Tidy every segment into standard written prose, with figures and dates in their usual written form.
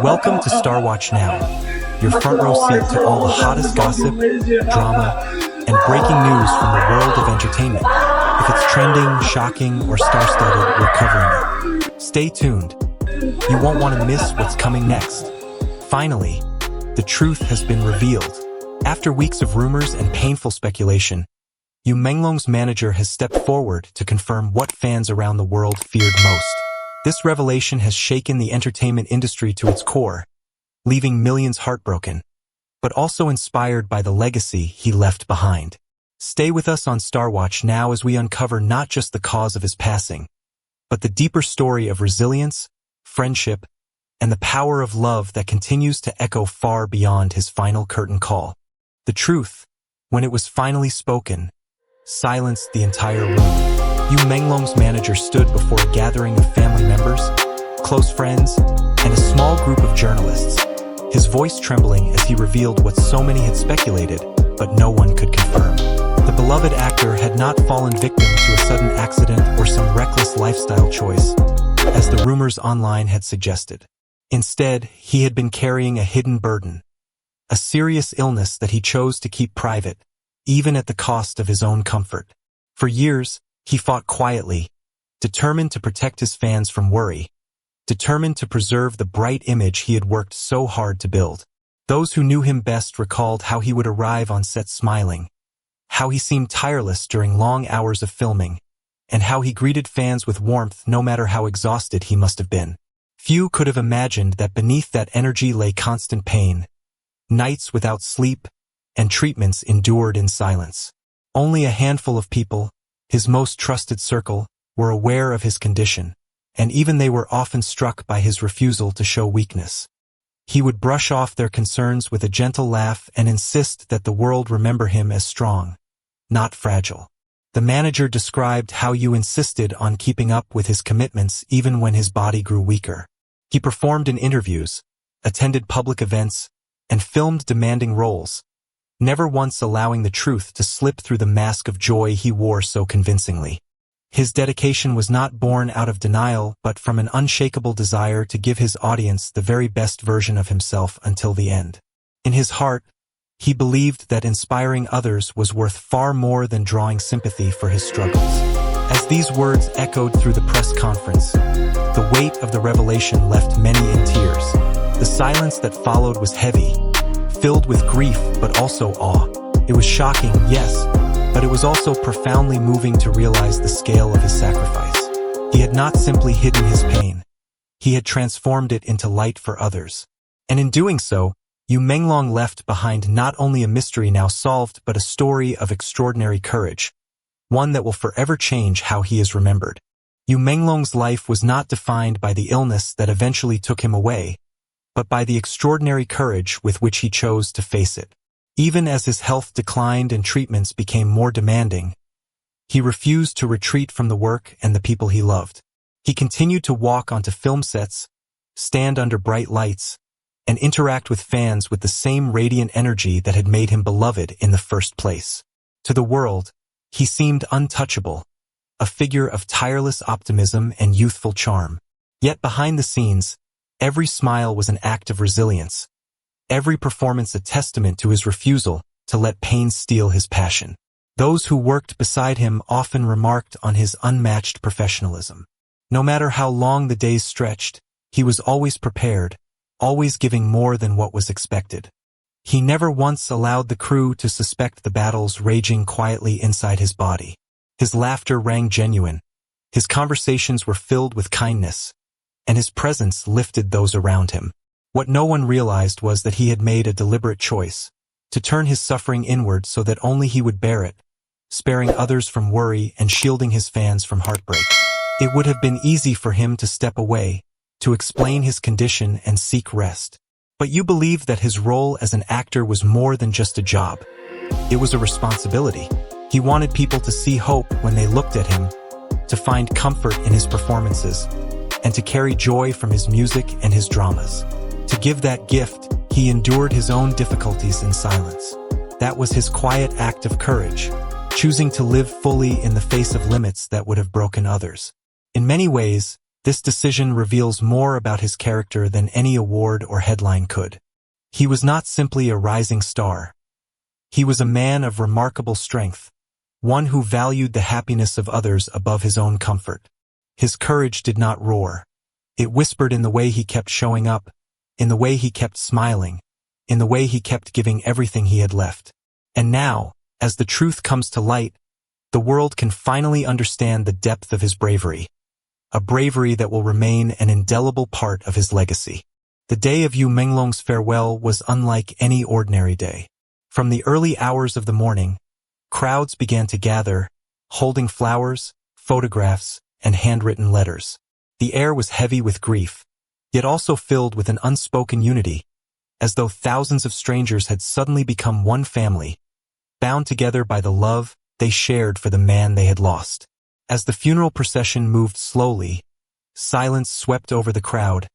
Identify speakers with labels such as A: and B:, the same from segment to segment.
A: Welcome to Star Watch Now, your front row seat to all the hottest gossip, drama, and breaking news from the world of entertainment. If it's trending, shocking, or star-studded, we're covering it. Stay tuned. You won't want to miss what's coming next. Finally, the truth has been revealed. After weeks of rumors and painful speculation, Menglong's manager has stepped forward to confirm what fans around the world feared most. This revelation has shaken the entertainment industry to its core, leaving millions heartbroken, but also inspired by the legacy he left behind. Stay with us on Star Watch Now as we uncover not just the cause of his passing, but the deeper story of resilience, friendship, and the power of love that continues to echo far beyond his final curtain call. The truth, when it was finally spoken, silenced the entire room. Menglong's manager stood before a gathering of family members, close friends, and a small group of journalists, his voice trembling as he revealed what so many had speculated, but no one could confirm. The beloved actor had not fallen victim to a sudden accident or some reckless lifestyle choice, as the rumors online had suggested. Instead, he had been carrying a hidden burden, a serious illness that he chose to keep private, even at the cost of his own comfort. For years, he fought quietly, determined to protect his fans from worry, determined to preserve the bright image he had worked so hard to build. Those who knew him best recalled how he would arrive on set smiling, how he seemed tireless during long hours of filming, and how he greeted fans with warmth no matter how exhausted he must have been. Few could have imagined that beneath that energy lay constant pain, nights without sleep, and treatments endured in silence. Only a handful of people, his most trusted circle, were aware of his condition, and even they were often struck by his refusal to show weakness. He would brush off their concerns with a gentle laugh and insist that the world remember him as strong, not fragile. The manager described how Yu insisted on keeping up with his commitments even when his body grew weaker. He performed in interviews, attended public events, and filmed demanding roles, never once allowing the truth to slip through the mask of joy he wore so convincingly. His dedication was not born out of denial, but from an unshakable desire to give his audience the very best version of himself until the end. In his heart, he believed that inspiring others was worth far more than drawing sympathy for his struggles. As these words echoed through the press conference, the weight of the revelation left many in tears. The silence that followed was heavy, filled with grief but also awe. It was shocking, yes, but it was also profoundly moving to realize the scale of his sacrifice. He had not simply hidden his pain. He had transformed it into light for others. And in doing so, Menglong left behind not only a mystery now solved but a story of extraordinary courage, one that will forever change how he is remembered. Menglong's life was not defined by the illness that eventually took him away, but by the extraordinary courage with which he chose to face it. Even as his health declined and treatments became more demanding, he refused to retreat from the work and the people he loved. He continued to walk onto film sets, stand under bright lights, and interact with fans with the same radiant energy that had made him beloved in the first place. To the world, he seemed untouchable, a figure of tireless optimism and youthful charm. Yet behind the scenes, every smile was an act of resilience, every performance a testament to his refusal to let pain steal his passion. Those who worked beside him often remarked on his unmatched professionalism. No matter how long the days stretched, he was always prepared, always giving more than what was expected. He never once allowed the crew to suspect the battles raging quietly inside his body. His laughter rang genuine, his conversations were filled with kindness, and his presence lifted those around him. What no one realized was that he had made a deliberate choice, to turn his suffering inward so that only he would bear it, sparing others from worry and shielding his fans from heartbreak. It would have been easy for him to step away, to explain his condition and seek rest. But Yu believed that his role as an actor was more than just a job. It was a responsibility. He wanted people to see hope when they looked at him, to find comfort in his performances, and to carry joy from his music and his dramas. To give that gift, he endured his own difficulties in silence. That was his quiet act of courage, choosing to live fully in the face of limits that would have broken others. In many ways, This decision reveals more about his character than any award or headline could. He was not simply a rising star. He was a man of remarkable strength, one who valued the happiness of others above his own comfort. His courage did not roar. It whispered in the way he kept showing up, in the way he kept smiling, in the way he kept giving everything he had left. And now, as the truth comes to light, the world can finally understand the depth of his bravery, a bravery that will remain an indelible part of his legacy. The day of Yu Menglong's farewell was unlike any ordinary day. From the early hours of the morning, crowds began to gather, holding flowers, photographs, and handwritten letters. The air was heavy with grief, yet also filled with an unspoken unity, as though thousands of strangers had suddenly become one family, bound together by the love they shared for the man they had lost. As the funeral procession moved slowly, silence swept over the crowd,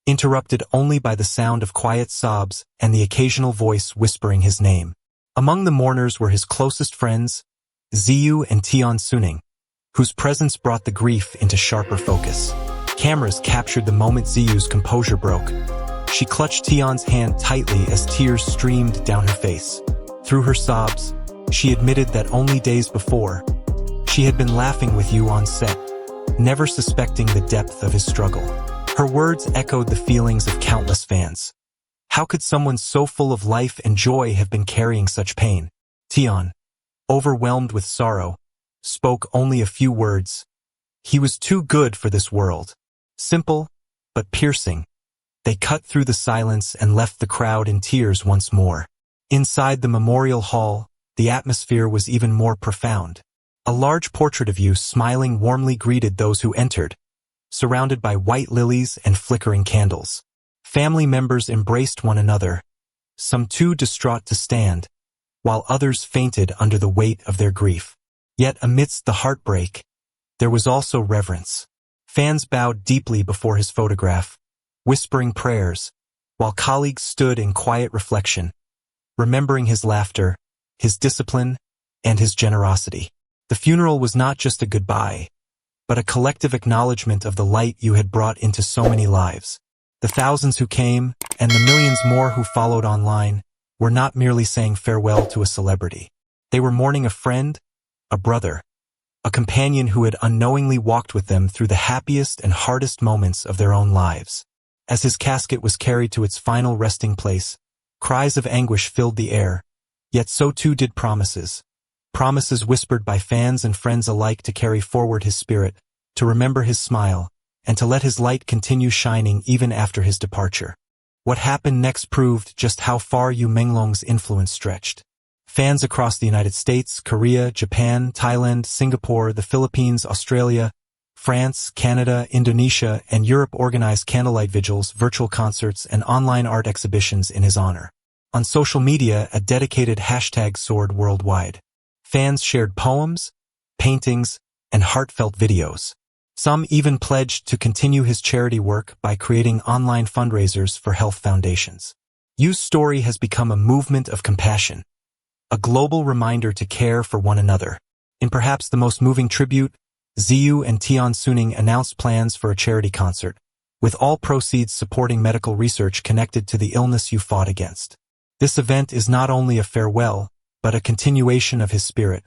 A: interrupted only by the sound of quiet sobs and the occasional voice whispering his name. Among the mourners were his closest friends, Ziyu and Tian Xuning, whose presence brought the grief into sharper focus. Cameras captured the moment Ziyu's composure broke. She clutched Tian's hand tightly as tears streamed down her face. Through her sobs, she admitted that only days before, she had been laughing with Yu on set, never suspecting the depth of his struggle. Her words echoed the feelings of countless fans. How could someone so full of life and joy have been carrying such pain? Tian, overwhelmed with sorrow, spoke only a few words. He was too good for this world. Simple, but piercing. They cut through the silence and left the crowd in tears once more. Inside the memorial hall, the atmosphere was even more profound. A large portrait of Yu smiling warmly greeted those who entered, surrounded by white lilies and flickering candles. Family members embraced one another, some too distraught to stand, while others fainted under the weight of their grief. Yet amidst the heartbreak, there was also reverence. Fans bowed deeply before his photograph, whispering prayers, while colleagues stood in quiet reflection, remembering his laughter, his discipline, and his generosity. The funeral was not just a goodbye, but a collective acknowledgement of the light Yu had brought into so many lives. The thousands who came, and the millions more who followed online, were not merely saying farewell to a celebrity. They were mourning a friend, a brother, a companion who had unknowingly walked with them through the happiest and hardest moments of their own lives. As his casket was carried to its final resting place, cries of anguish filled the air, yet so too did promises. Promises whispered by fans and friends alike to carry forward his spirit, to remember his smile, and to let his light continue shining even after his departure. What happened next proved just how far Yu Menglong's influence stretched. Fans across the United States, Korea, Japan, Thailand, Singapore, the Philippines, Australia, France, Canada, Indonesia, and Europe organized candlelight vigils, virtual concerts, and online art exhibitions in his honor. On social media, a dedicated hashtag soared worldwide. Fans shared poems, paintings, and heartfelt videos. Some even pledged to continue his charity work by creating online fundraisers for health foundations. Yu's story has become a movement of compassion, a global reminder to care for one another. In perhaps the most moving tribute, Ziyu and Tian Xuning announced plans for a charity concert, with all proceeds supporting medical research connected to the illness Yu fought against. This event is not only a farewell, but a continuation of his spirit,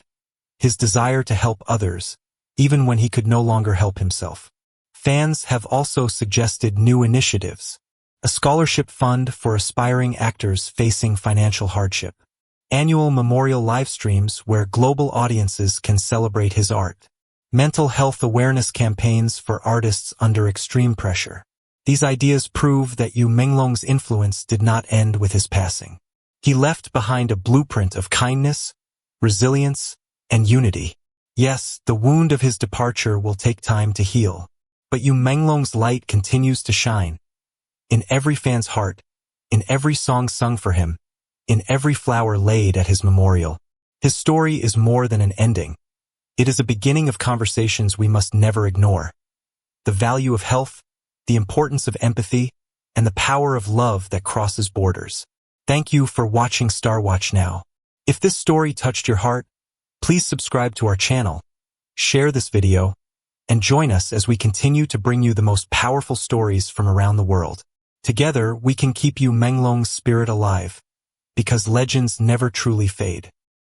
A: his desire to help others, even when he could no longer help himself. Fans have also suggested new initiatives: a scholarship fund for aspiring actors facing financial hardship, annual memorial live streams where global audiences can celebrate his art, mental health awareness campaigns for artists under extreme pressure. These ideas prove that Yu Menglong's influence did not end with his passing. He left behind a blueprint of kindness, resilience, and unity. Yes, the wound of his departure will take time to heal, but Yu Menglong's light continues to shine. In every fan's heart, in every song sung for him, in every flower laid at his memorial. His story is more than an ending. It is a beginning of conversations we must never ignore. The value of health, the importance of empathy, and the power of love that crosses borders. Thank you for watching Star Watch Now. If this story touched your heart, please subscribe to our channel, share this video, and join us as we continue to bring you the most powerful stories from around the world. Together, we can keep you Menglong's spirit alive, because legends never truly fade.